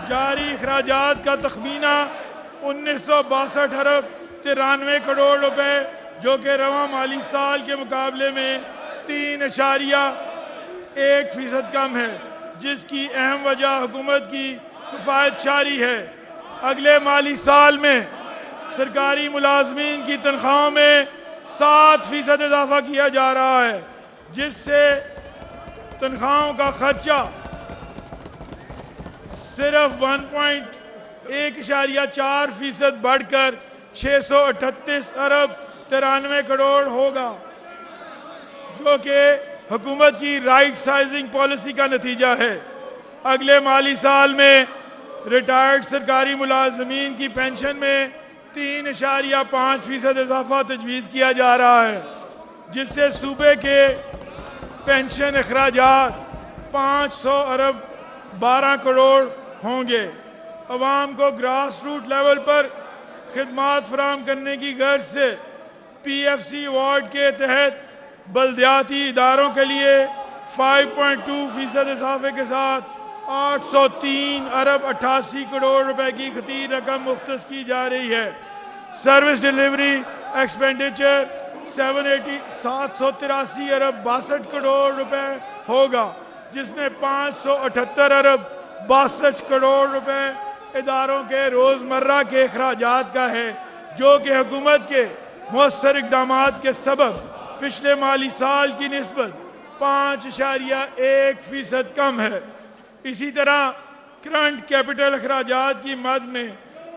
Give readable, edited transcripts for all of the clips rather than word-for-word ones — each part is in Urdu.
جاری اخراجات کا تخمینہ 1962 ارب 93 کروڑ روپے، جو کہ رواں مالی سال کے مقابلے میں 3.1% کم ہے، جس کی اہم وجہ حکومت کی کفایت شاری ہے۔ اگلے مالی سال میں سرکاری ملازمین کی تنخواہوں میں 7% اضافہ کیا جا رہا ہے، جس سے تنخواہوں کا خرچہ صرف 1.4% بڑھ کر 638 ارب 93 کروڑ ہوگا، جو کہ حکومت کی رائٹ سائزنگ پالیسی کا نتیجہ ہے۔ اگلے مالی سال میں ریٹائرڈ سرکاری ملازمین کی پینشن میں 3.5% اضافہ تجویز کیا جا رہا ہے، جس سے صوبے کے پینشن اخراجات 500 ارب 12 کروڑ ہوں گے۔ عوام کو گراس روٹ لیول پر خدمات فراہم کرنے کی غرض سے پی ایف سی ایوارڈ کے تحت بلدیاتی اداروں کے لیے 5.2% اضافے کے ساتھ 803 ارب 88 کروڑ روپے کی خطیر رقم مختص کی جا رہی ہے۔ سروس ڈیلیوری ایکسپینڈیچر 783 ارب 62 کروڑ روپے ہوگا، جس میں 578 ارب 62 کروڑ روپے اداروں کے روزمرہ کے اخراجات کا ہے، جو کہ حکومت کے مؤثر اقدامات کے سبب پچھلے مالی سال کی نسبت 5.1% کم ہے۔ اسی طرح کرنٹ کیپٹل اخراجات کی مد میں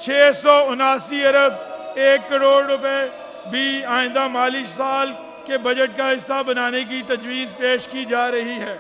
679 ارب 1 کروڑ روپے بھی آئندہ مالی سال کے بجٹ کا حصہ بنانے کی تجویز پیش کی جا رہی ہے۔